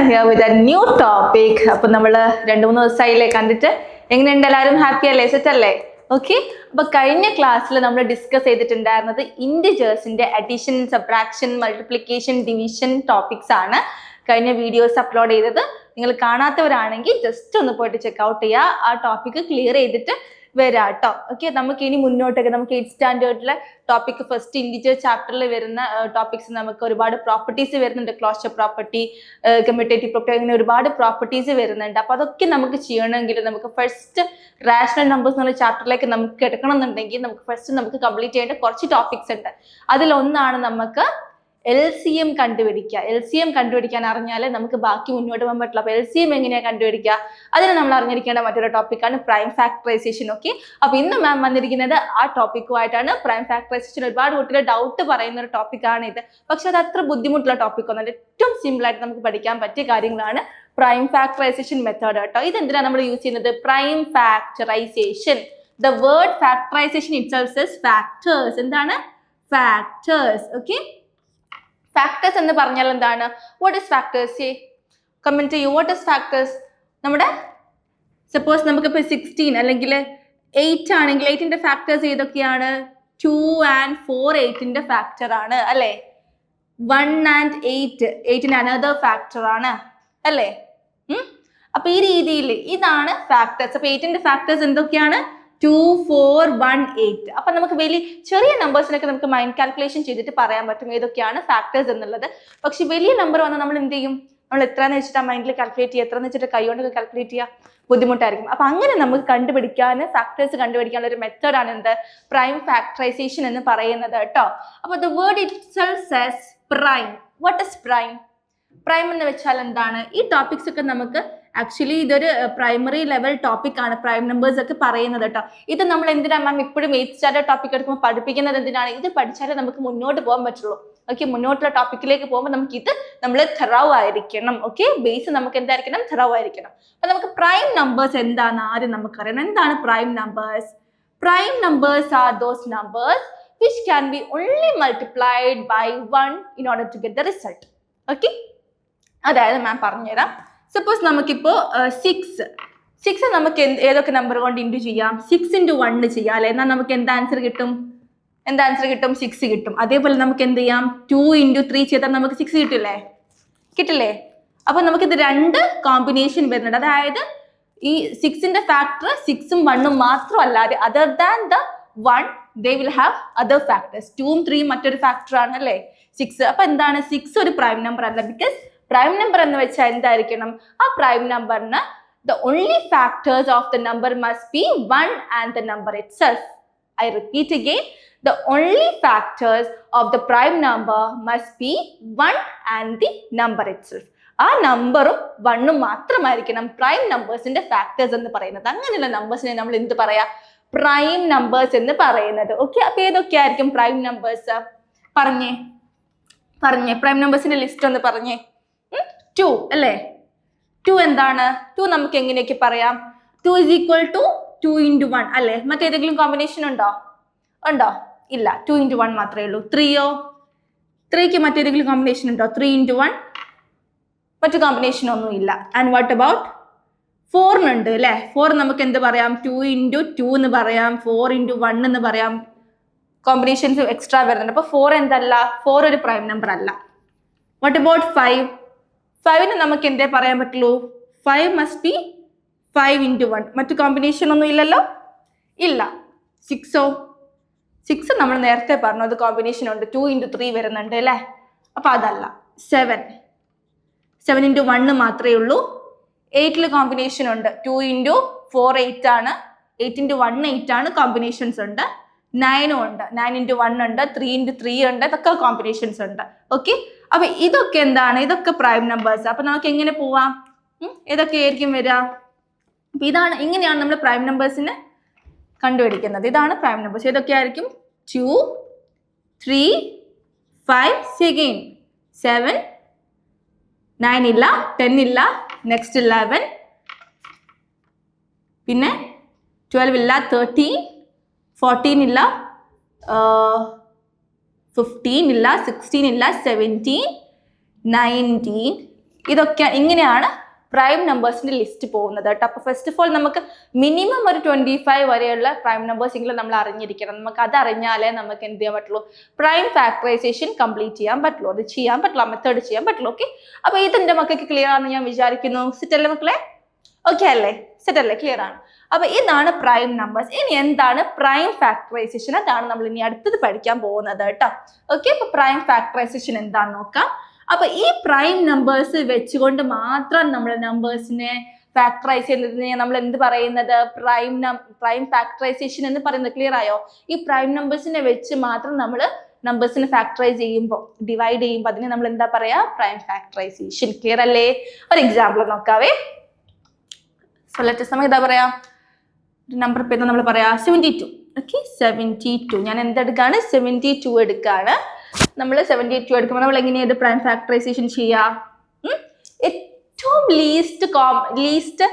here with a new topic. അപ്പോൾ നമ്മൾ 2-3 ദിവസമായില്ലേ കണ്ടിട്ട്, എങ്ങനെയുണ്ട്? എല്ലാവരും ഹാപ്പി അല്ലേ? സെറ്റ് അല്ലേ? ഓക്കെ. അപ്പോൾ കഴിഞ്ഞ ക്ലാസ്സിൽ നമ്മൾ ഡിസ്കസ് ചെയ്തിട്ടുണ്ടായിരുന്നത് ഇൻഡിജേഴ്സിന്റെ addition, subtraction, multiplication, division topics ആണ് കഴിഞ്ഞ വീഡിയോസ് അപ്ലോഡ് ചെയ്തത്. നിങ്ങൾ കാണാത്തവരാണെങ്കിൽ ജസ്റ്റ് ഒന്ന് പോയിട്ട് ചെക്ക്ഔട്ട് ചെയ്യുക. ആ ടോപ്പിക് ക്ലിയർ ചെയ്തിട്ട് വരാം കേട്ടോ. ഓക്കെ, നമുക്ക് ഇനി മുന്നോട്ടൊക്കെ നമുക്ക് 8th സ്റ്റാൻഡേർഡിലെ ടോപ്പിക് ഫസ്റ്റ് ഇൻഡിജർ ചാപ്റ്ററിൽ വരുന്ന ടോപ്പിക്സ് നമുക്ക് ഒരുപാട് പ്രോപ്പർട്ടീസ് വരുന്നുണ്ട്. ക്ലോഷർ പ്രോപ്പർട്ടി, കമ്മ്യൂട്ടേറ്റീവ് പ്രോപ്പർട്ടി, അങ്ങനെ ഒരുപാട് പ്രോപ്പർട്ടീസ് വരുന്നുണ്ട്. അപ്പോൾ അതൊക്കെ നമുക്ക് ചെയ്യണമെങ്കിൽ നമുക്ക് ഫസ്റ്റ് റാഷണൽ നമ്പേഴ്സ് എന്നുള്ള ചാപ്റ്ററിലേക്ക് നമുക്ക് എടുക്കണം എന്നുണ്ടെങ്കിൽ നമുക്ക് ഫസ്റ്റ് നമുക്ക് കംപ്ലീറ്റ് ചെയ്യേണ്ട കുറച്ച് ടോപ്പിക്സ് ഉണ്ട്. അതിലൊന്നാണ് നമുക്ക് LCM കണ്ടുപിടിക്കുക. LCM കണ്ടുപിടിക്കാൻ അറിഞ്ഞാലേ നമുക്ക് ബാക്കി മുന്നോട്ട് പോകാൻ പറ്റില്ല. അപ്പോൾ LCM എങ്ങനെയാണ് കണ്ടുപിടിക്കുക, അതിന് നമ്മൾ അറിഞ്ഞിരിക്കേണ്ട മറ്റൊരു ടോപ്പിക്കാണ് പ്രൈം ഫാക്ടറൈസേഷൻ. ഓക്കെ, അപ്പോൾ ഇന്ന് മാം വന്നിരിക്കുന്നത് ആ ടോപ്പിക്കുമായിട്ടാണ്. പ്രൈം ഫാക്ടറൈസേഷൻ ഒരുപാട് കുട്ടികൾ ഡൗട്ട് പറയുന്ന ഒരു ടോപ്പിക്കാണ് ഇത്. പക്ഷെ അത് അത്ര ബുദ്ധിമുട്ടുള്ള ടോപ്പിക്കൊന്നുമല്ല. ഏറ്റവും സിമ്പിൾ ആയിട്ട് നമുക്ക് പഠിക്കാൻ പറ്റിയ കാര്യങ്ങളാണ് പ്രൈം ഫാക്ടറൈസേഷൻ മെത്തേഡ് കേട്ടോ. ഇതെന്തിനാണ് നമ്മൾ യൂസ് ചെയ്യുന്നത്? Prime factorisation. The word factorisation itself is factors. എന്താണ്? ഫാക്ടേഴ്സ്. ഓക്കെ, ഫാക്ടേഴ്സ് എന്ന് പറഞ്ഞാൽ എന്താണ്? What is factors? കമന്റ് ചെയ്യൂ. What is factors? നമ്മുടെ സപ്പോസ് നമുക്കിപ്പോൾ 16 അല്ലെങ്കിൽ 8 ആണെങ്കിൽ 8ന്റെ ഫാക്ടേഴ്സ് ഏതൊക്കെയാണ്? 2 and 4 8ന്റെ ഫാക്ടർ ആണ് അല്ലേ? 1 and 8 അനദർ ഫാക്ടർ ആണ് അല്ലേ? അപ്പൊ ഈ രീതിയിൽ ഇതാണ് ഫാക്ടേഴ്സ്. അപ്പൊ 8ന്റെ ഫാക്ടേഴ്സ് എന്തൊക്കെയാണ്? 2, 4, 1, 8. അപ്പൊ നമുക്ക് വലിയ ചെറിയ നമ്പേഴ്സിനൊക്കെ നമുക്ക് മൈൻഡ് കാൽക്കുലേഷൻ ചെയ്തിട്ട് പറയാൻ പറ്റും ഏതൊക്കെയാണ് ഫാക്ടേഴ്സ് എന്നുള്ളത്. പക്ഷെ വലിയ നമ്പർ വന്നാൽ നമ്മൾ എന്ത് ചെയ്യും? നമ്മൾ എത്രയെന്ന് വെച്ചിട്ട് മൈൻഡിൽ കാൽക്കുലേറ്റ് ചെയ്യുക, എത്രയെന്ന് വെച്ചിട്ട് കൈകൊണ്ടൊക്കെ കാൽക്കുലേറ്റ് ചെയ്യുക ബുദ്ധിമുട്ടായിരിക്കും. അപ്പൊ അങ്ങനെ നമുക്ക് കണ്ടുപിടിക്കാൻ, ഫാക്ടേഴ്സ് കണ്ടുപിടിക്കാനുള്ള ഒരു മെത്തേഡാണ് എന്ത്? പ്രൈം ഫാക്ടറൈസേഷൻ എന്ന് പറയുന്നത് കേട്ടോ. അപ്പൊ the word itself says prime. What is prime? Prime എന്ന് വെച്ചാൽ എന്താണ്? ഈ ടോപ്പിക്സ് ഒക്കെ നമുക്ക് ആക്ച്വലി ഇതൊരു പ്രൈമറി ലെവൽ ടോപ്പിക് ആണ്, പ്രൈം നമ്പേഴ്സ് ഒക്കെ പറയുന്നത് കേട്ടോ. ഇത് നമ്മൾ എന്തിനാ മാം ഇപ്പോഴും 8th സ്റ്റാൻഡേർഡ് ടോപ്പിക് എടുക്കുമ്പോൾ പഠിപ്പിക്കുന്നത് എന്തിനാണ്? ഇത് പഠിച്ചാലേ നമുക്ക് മുന്നോട്ട് പോകാൻ പറ്റുള്ളൂ. ഓക്കെ, മുന്നോട്ടുള്ള ടോപ്പിക്കിലേക്ക് പോകുമ്പോൾ നമുക്ക് ഇത് നമ്മൾ തെറവ് ആയിരിക്കണം. ഓക്കെ, ബേസ് നമുക്ക് എന്തായിരിക്കണം? തെറവ് ആയിരിക്കണം. അപ്പൊ നമുക്ക് പ്രൈം നമ്പേഴ്സ് എന്താന്ന് ആദ്യം നമുക്കറിയണം. എന്താണ് prime numbers? Prime numbers are those numbers which can be only multiplied by 1 in order to get the result. Okay, അതായത് മാം പറഞ്ഞുതരാം. സപ്പോസ് നമുക്കിപ്പോ 6 നമുക്ക് ഏതൊക്കെ നമ്പർ കൊണ്ട് ഇൻറ്റു ചെയ്യാം? 6 into 1 ചെയ്യാം അല്ലെ? എന്നാൽ നമുക്ക് എന്ത് ആൻസർ കിട്ടും? 6 കിട്ടും. അതേപോലെ നമുക്ക് എന്ത് ചെയ്യാം? 2 into 3 ചെയ്താൽ നമുക്ക് 6 കിട്ടില്ലേ? അപ്പൊ നമുക്കിത് 2 കോമ്പിനേഷൻ വരുന്നുണ്ട്. അതായത് ഈ 6ന്റെ ഫാക്ടർ 6ഉം 1ഉം മാത്രം അല്ലാതെ other than the 1 they will have other factors. 2ഉം 3ഉം മറ്റൊരു ഫാക്ടർ ആണ് അല്ലേ? 6. അപ്പൊ എന്താണ്? 6 ഒരു പ്രൈം നമ്പർ അല്ല. ബിക്കോസ് പ്രൈം നമ്പർ എന്ന് വെച്ചാൽ എന്തായിരിക്കണം? ആ പ്രൈം നമ്പറിന് the only factors of the number must be 1 and the number itself. I repeat again, the only factors of the prime number must be 1 and the number itself. ആ നമ്പറും 1ഉം മാത്രമായിരിക്കണം prime നമ്പേഴ്സിന്റെ factors എന്ന് പറയുന്നത്. അങ്ങനെയുള്ള നമ്പേഴ്സിനെ നമ്മൾ എന്ത് പറയാ? Prime numbers എന്ന് പറയുന്നത്. ഓക്കെ, അപ്പൊ ഏതൊക്കെയായിരിക്കും പ്രൈം നമ്പേഴ്സ്? പറഞ്ഞേ പ്രൈം നമ്പേഴ്സിന്റെ ലിസ്റ്റ് ഒന്ന് പറഞ്ഞേ. 2 അല്ലേ? 2 എന്താണ്? 2 നമുക്ക് എങ്ങനെയൊക്കെ പറയാം? 2 is equal to 2 into 1 അല്ലേ? മറ്റേതെങ്കിലും കോമ്പിനേഷൻ ഉണ്ടോ? ഇല്ല, 2 into 1 മാത്രമേ ഉള്ളൂ. 3യോ? 3ക്ക് മറ്റേതെങ്കിലും കോമ്പിനേഷൻ ഉണ്ടോ? 3 into 1 മറ്റു കോമ്പിനേഷൻ ഒന്നും ഇല്ല. ആൻഡ് വാട്ട് അബൌട്ട് 4 ഉണ്ട് അല്ലേ? 4 നമുക്ക് എന്ത് പറയാം? 2 into 2 എന്ന് പറയാം, 4 into 1 എന്ന് പറയാം. കോമ്പിനേഷൻസ് എക്സ്ട്രാ വരുന്നുണ്ട്. അപ്പൊ 4 എന്തല്ല? 4 ഒരു പ്രൈം നമ്പർ അല്ല. വാട്ട് അബൌട്ട് 5ന് നമുക്ക് എന്തേ പറയാൻ പറ്റുള്ളൂ? 5 must be 5 into 1. മറ്റു കോമ്പിനേഷൻ ഒന്നും ഇല്ലല്ലോ? ഇല്ല. 6 നമ്മൾ നേരത്തെ പറഞ്ഞു അത് കോമ്പിനേഷൻ ഉണ്ട്. 2 into 3 വരുന്നുണ്ട് അല്ലേ? അപ്പൊ അതല്ല. 7 into 1 മാത്രമേ ഉള്ളൂ. 8ല് കോമ്പിനേഷൻ ഉണ്ട്. 2 into 4 8 ആണ്. 8 into 1 8 ആണ്. കോമ്പിനേഷൻസ് ഉണ്ട്. 9 ഉണ്ട്. 9 into 1 ഉണ്ട്. 3 into 3 ഉണ്ട്. ഇതൊക്കെ കോമ്പിനേഷൻസ് ഉണ്ട്. ഓക്കെ, അപ്പൊ ഇതൊക്കെ എന്താണ്? ഇതൊക്കെ പ്രൈം നമ്പേഴ്സ്. അപ്പൊ നമുക്ക് എങ്ങനെ പോവാം? ഏതൊക്കെ ആയിരിക്കും വരിക? അപ്പൊ ഇങ്ങനെയാണ് നമ്മൾ പ്രൈം നമ്പേഴ്സിനെ കണ്ടുപിടിക്കുന്നത്. ഇതാണ് പ്രൈം നമ്പേഴ്സ്. ഏതൊക്കെയായിരിക്കും? 2, 3, 5, 7, 9 ഇല്ല, 10 ഇല്ല, നെക്സ്റ്റ് 11, പിന്നെ 12 ഇല്ല, 13, 14 ഇല്ല, 15 ഇല്ല, 16 ഇല്ല, 17, 19, ഇതൊക്കെ ഇങ്ങനെയാണ് പ്രൈം നമ്പേഴ്സിന്റെ ലിസ്റ്റ് പോകുന്നത് കേട്ടോ. അപ്പൊ ഫസ്റ്റ് ഓഫ് ഓൾ നമുക്ക് മിനിമം ഒരു 25 വരെയുള്ള പ്രൈം നമ്പേഴ്സ് എങ്കിലും നമ്മൾ അറിഞ്ഞിരിക്കണം. നമുക്ക് അത് അറിഞ്ഞാലേ നമുക്ക് എന്ത് ചെയ്യാൻ പറ്റുള്ളൂ, പ്രൈം ഫാക്ടറൈസേഷൻ കംപ്ലീറ്റ് ചെയ്യാൻ പറ്റുള്ളൂ, അത് ചെയ്യാൻ പറ്റുള്ളൂ, മെത്തേഡ് ചെയ്യാൻ പറ്റുള്ളൂ. ഓക്കെ, അപ്പൊ ഇതെന്റെ മക്കൾക്ക് ക്ലിയർ ആണെന്ന് ഞാൻ വിചാരിക്കുന്നു. സെറ്റ് അല്ലേ മക്കളെ? ഓക്കെ അല്ലേ? സെറ്റ് അല്ലേ? ക്ലിയർ ആണ്. അപ്പൊ ഇതാണ് പ്രൈം നമ്പേഴ്സ്. ഇനി എന്താണ് പ്രൈം ഫാക്ടറൈസേഷൻ? അതാണ് നമ്മൾ ഇനി അടുത്തത് പഠിക്കാൻ പോകുന്നത് കേട്ടോ. ഓക്കെ, അപ്പൊ പ്രൈം ഫാക്ടറൈസേഷൻ എന്താണെന്ന് നോക്കാം. അപ്പൊ ഈ പ്രൈം നമ്പേഴ്സ് വെച്ചുകൊണ്ട് മാത്രം നമ്മൾ നമ്പേഴ്സിനെ ഫാക്ടറൈസ് ചെയ്യുന്നതിനെ നമ്മൾ എന്ത് പറയുന്നത്, പ്രൈം ഫാക്ടറൈസേഷൻ എന്ന് പറയുന്നത്. ക്ലിയർ ആയോ? ഈ പ്രൈം നമ്പേഴ്സിനെ വെച്ച് മാത്രം നമ്മൾ നമ്പേഴ്സിനെ ഫാക്ടറൈസ് ചെയ്യുമ്പോൾ, ഡിവൈഡ് ചെയ്യുമ്പോൾ അതിനെ നമ്മൾ എന്താ പറയാ, പ്രൈം ഫാക്ടറൈസേഷൻ. ക്ലിയർ അല്ലേ? ഒരു എക്സാമ്പിൾ നോക്കാവേ. സോ ലെറ്റ് സമയം എന്താ പറയാ, ഒരു നമ്പർ പേര് നമ്മൾ പറയാ 72. ഓക്കെ, 72. ഞാൻ എന്തെടുക്കാണ്, 72 എടുക്കാണ്. നമ്മൾ 72 എടുക്കുമ്പോൾ നമ്മൾ എങ്ങനെയാണ് പ്രൈം ഫാക്ടറൈസേഷൻ ചെയ്യാം? ഏറ്റവും ലീസ്റ്റ്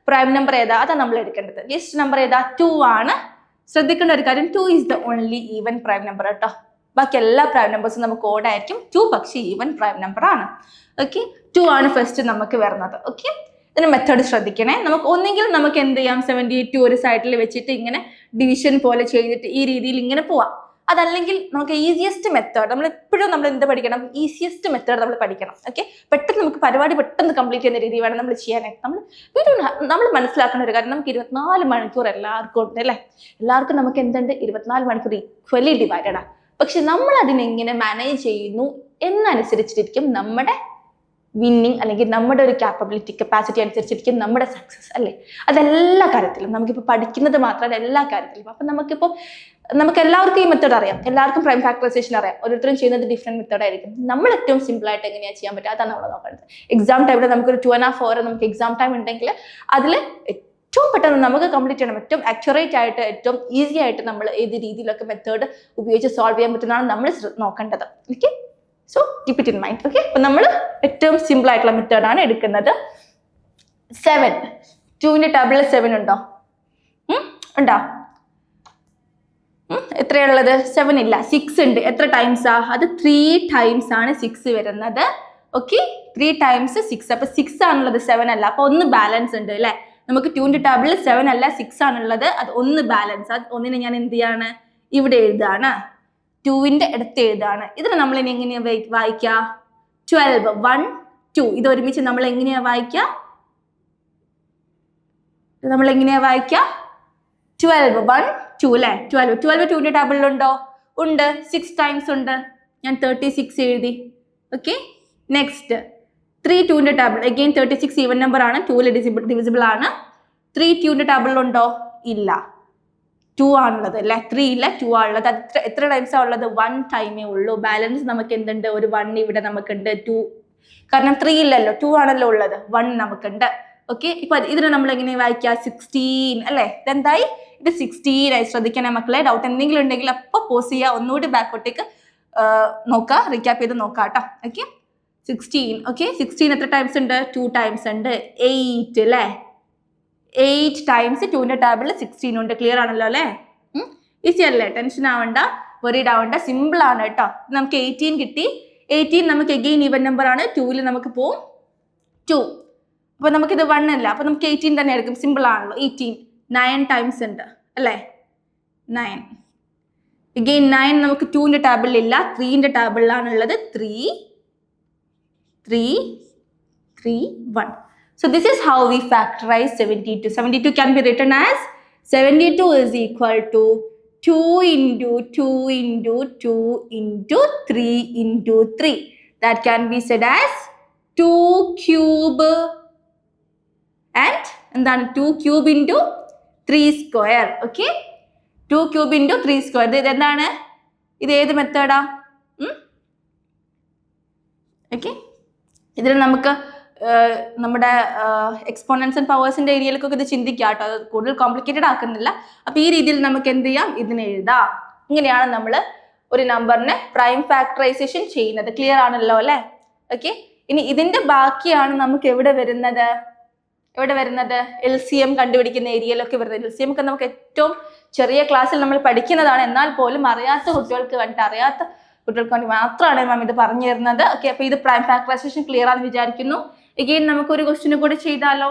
പ്രൈം നമ്പർ ഏതാ, അതാണ് നമ്മൾ എടുക്കേണ്ടത്. ലീസ്റ്റ് നമ്പർ ഏതാ? 2 ആണ്. ശ്രദ്ധിക്കേണ്ട ഒരു കാര്യം, 2 is the only even prime number കേട്ടോ. ബാക്കി എല്ലാ പ്രൈം നമ്പേഴ്സും നമുക്ക് ഓഡ് ആയിരിക്കും. 2 പക്ഷേ ഈവൻ പ്രൈം നമ്പർ ആണ്. ഓക്കെ, 2 ആണ് ഫസ്റ്റ് നമുക്ക് വരുന്നത്. ഓക്കെ, ഇതിന് മെത്തേഡ് ശ്രദ്ധിക്കണേ. നമുക്ക് ഒന്നെങ്കിലും നമുക്ക് എന്ത് ചെയ്യാം, 72 ഒരു സൈഡിൽ വെച്ചിട്ട് ഇങ്ങനെ ഡിവിഷൻ പോലെ ചെയ്തിട്ട് ഈ രീതിയിൽ ഇങ്ങനെ പോവാം. അതല്ലെങ്കിൽ നമുക്ക് ഈസിയസ്റ്റ് മെത്തേഡ്, നമ്മൾ എപ്പോഴും നമ്മൾ എന്ത് പഠിക്കണം, ഈസിയസ്റ്റ് മെത്തേഡ് നമ്മൾ പഠിക്കണം. ഓക്കെ, പെട്ടെന്ന് നമുക്ക് പരിപാടി പെട്ടെന്ന് കംപ്ലീറ്റ് ചെയ്യുന്ന രീതി വേണം നമ്മൾ ചെയ്യാനായിട്ട്. നമ്മൾ മനസ്സിലാക്കുന്ന ഒരു കാര്യം, നമുക്ക് 24 മണിക്കൂർ എല്ലാവർക്കും ഉണ്ട് അല്ലേ? എല്ലാവർക്കും നമുക്ക് എന്തുണ്ട്, 24 മണിക്കൂർ ഈക്വലി ഡിവൈഡഡാ. പക്ഷെ നമ്മൾ അതിനെങ്ങനെ മാനേജ് ചെയ്യുന്നു എന്നനുസരിച്ചിരിക്കും നമ്മുടെ വിന്നിങ്, അല്ലെങ്കിൽ നമ്മുടെ ഒരു കപ്പാസിറ്റി അനുസരിച്ചിരിക്കും നമ്മുടെ സക്സസ് അല്ലേ? അതെല്ലാ കാര്യത്തിലും, നമുക്കിപ്പോൾ പഠിക്കുന്നത് മാത്രമല്ല എല്ലാ കാര്യത്തിലും. അപ്പം നമുക്ക് എല്ലാവർക്കും ഈ മെത്തേഡ് അറിയാം, എല്ലാവർക്കും പ്രൈം ഫാക്ടറൈസേഷൻ അറിയാം. ഓരോരുത്തരും ചെയ്യുന്നത് ഡിഫറെന്റ് മെത്തേഡ് ആയിരിക്കും. നമ്മൾ ഏറ്റവും സിമ്പിൾ ആയിട്ട് എങ്ങനെയാണ് ചെയ്യാൻ പറ്റുക, അതാണ് നമ്മൾ നോക്കേണ്ടത്. എക്സാം ടൈമിൽ നമുക്കൊരു 2.5 hour നമുക്ക് എക്സാം ടൈം ഉണ്ടെങ്കിൽ അതിൽ ഏറ്റവും പെട്ടെന്ന് നമുക്ക് കംപ്ലീറ്റ് ചെയ്യണം, ഏറ്റവും അക്യുറേറ്റ് ആയിട്ട്, ഏറ്റവും ഈസി ആയിട്ട് നമ്മൾ ഏത് രീതിയിലൊക്കെ മെത്തേഡ് ഉപയോഗിച്ച് സോൾവ് ചെയ്യാൻ പറ്റുന്നതാണ് നമ്മൾ നോക്കേണ്ടത്. Okay, so keep it in mind. Okay, അപ്പൊ നമ്മൾ ഏറ്റവും സിമ്പിൾ ആയിട്ടുള്ള മെത്തേഡാണ് എടുക്കുന്നത്. 7, 2ന്റെ ടേബിളിൽ 7 ഉണ്ടോ? ഉണ്ടോ? എത്രയുള്ളത്? 7 ഇല്ല, 6 ഉണ്ട്. എത്ര ടൈംസാ? അത് 3 times ആണ് 6 വരുന്നത്. Okay, 3 times 6. അപ്പൊ 6 ആണുള്ളത്, 7 അല്ല. അപ്പൊ ഒന്ന് ബാലൻസ് ഉണ്ട് അല്ലെ? നമുക്ക് 2ന്റെ ടേബിളിൽ 7 അല്ല 6 ആണുള്ളത്, അത് ഒന്ന് ബാലൻസ്. അത് ഒന്നിനെ ഞാൻ എന്ത് ചെയ്യാണ്, ഇവിടെ എഴുതാണ്, 2ന്റെ അടുത്ത് എഴുതാണ്. ഇതിന് നമ്മൾ ഇനി എങ്ങനെയാ വായിക്കുക? 12, 1, 2. ഇത് ഒരുമിച്ച് നമ്മൾ എങ്ങനെയാ വായിക്കുക? 12, 1, 2 അല്ലേ? 12 2ന്റെ ടേബിളിലുണ്ടോ? ഉണ്ട്. 6 times ഉണ്ട്. ഞാൻ 36 എഴുതി. ഓക്കെ, നെക്സ്റ്റ് 3 2ന്റെ ടേബിൾ. അഗെയിൻ 36 ഈവൻ നമ്പർ ആണ്, 2ൽ ഡിവിസിബിൾ ആണ്. 3 2ന്റെ ടേബിളിലുണ്ടോ? ഇല്ല, 2 ആണുള്ളത് അല്ലേ? 3 ഇല്ല, 2 ആണുള്ളത്. എത്ര ടൈംസാണ് ഉള്ളത്? 1 ടൈമേ ഉള്ളൂ. ബാലൻസ് നമുക്ക് എന്തുണ്ട്? ഒരു 1 ഇവിടെ നമുക്കുണ്ട്. 2 കാരണം 3 ഇല്ലല്ലോ, 2 ആണല്ലോ ഉള്ളത്, 1 നമുക്കുണ്ട്. ഓക്കെ, ഇപ്പൊ ഇതിനെ നമ്മൾ എങ്ങനെ വായിക്കുക? 16 അല്ലേ? ഇതെന്തായി? ഇത് 16 ആയി. ശ്രദ്ധിക്കണേ മക്കളെ, ഡൗട്ട് എന്തെങ്കിലും ഉണ്ടെങ്കിൽ അപ്പൊ പോസ് ചെയ്യുക, ഒന്നുകൂടി ബാക്കോട്ടേക്ക് നോക്കുക, റീക്യാപ്പ് ചെയ്ത് നോക്കാം കേട്ടോ. ഓക്കെ, 16. ഓക്കെ, 16 എത്ര ടൈംസ് ഉണ്ട്? 2 times ഉണ്ട്. 8 അല്ലേ? 8 times 2ന്റെ ടേബിളിൽ 16 ഉണ്ട്. ക്ലിയർ ആണല്ലോ അല്ലേ? ഈസി അല്ലേ? ടെൻഷൻ ആവണ്ട, വറീഡ് ആവണ്ട, സിമ്പിൾ ആണ് കേട്ടോ. നമുക്ക് 18 കിട്ടി. 18 നമുക്ക് എഗെയിൻ ഈവൻ നമ്പർ ആണ്. 2ൽ നമുക്ക് പോവും 2. അപ്പൊ നമുക്കിത് 1 അല്ല, അപ്പൊ നമുക്ക് 18 തന്നെ ആയിരിക്കും. സിമ്പിൾ ആണല്ലോ. 18 9 times ഉണ്ട് അല്ലേ? 9. എഗെയിൻ 9 നമുക്ക് 2ന്റെ ടേബിളിൽ ഇല്ല, 3ന്റെ ടേബിളിലാണുള്ളത്. 3 3 3 1. So this is how we factorize 72. 72 can be written as 72 is equal to 2 into 2 into 2 into 3 into 3. That can be said as 2 cube and എന്താണ് 2 cube into 3 square. Okay, 2 cube into 3 square. ഇത് എന്താണ്? ഇത് ഏത് മെത്തേഡാ? Okay, ഇതിൽ നമുക്ക് നമ്മുടെ exponents and പവേഴ്സിന്റെ ഏരിയയിലേക്കൊക്കെ ഇത് ചിന്തിക്കാം കേട്ടോ. അത് കൂടുതൽ കോംപ്ലിക്കേറ്റഡ് ആക്കുന്നില്ല. അപ്പൊ ഈ രീതിയിൽ നമുക്ക് എന്ത് ചെയ്യാം? ഇതിനെ എഴുതാം. ഇങ്ങനെയാണ് നമ്മൾ ഒരു നമ്പറിനെ പ്രൈം ഫാക്ടറൈസേഷൻ ചെയ്യുന്നത്. ക്ലിയർ ആണല്ലോ അല്ലേ? ഓക്കെ, ഇനി ഇതിന്റെ ബാക്കിയാണ് നമുക്ക് എവിടെ വരുന്നത്? LCM കണ്ടുപിടിക്കുന്ന ഏരിയയിലൊക്കെ വരുന്നത്. LCM ഒക്കെ നമുക്ക് ഏറ്റവും ചെറിയ ക്ലാസ്സിൽ നമ്മൾ പഠിക്കുന്നതാണ്. എന്നാൽ പോലും അറിയാത്ത കുട്ടികൾക്ക് വേണ്ടി മാത്രമാണ് മാം ഇത് പറഞ്ഞു തരുന്നത്. ഓക്കെ, അപ്പൊ ഇത് പ്രൈം ഫാക്ടറൈസേഷൻ ക്ലിയർ ആണെന്ന് വിചാരിക്കുന്നു. എഗെയിൻ നമുക്കൊരു ക്വസ്റ്റ്യൻ കൂടെ ചെയ്താലോ?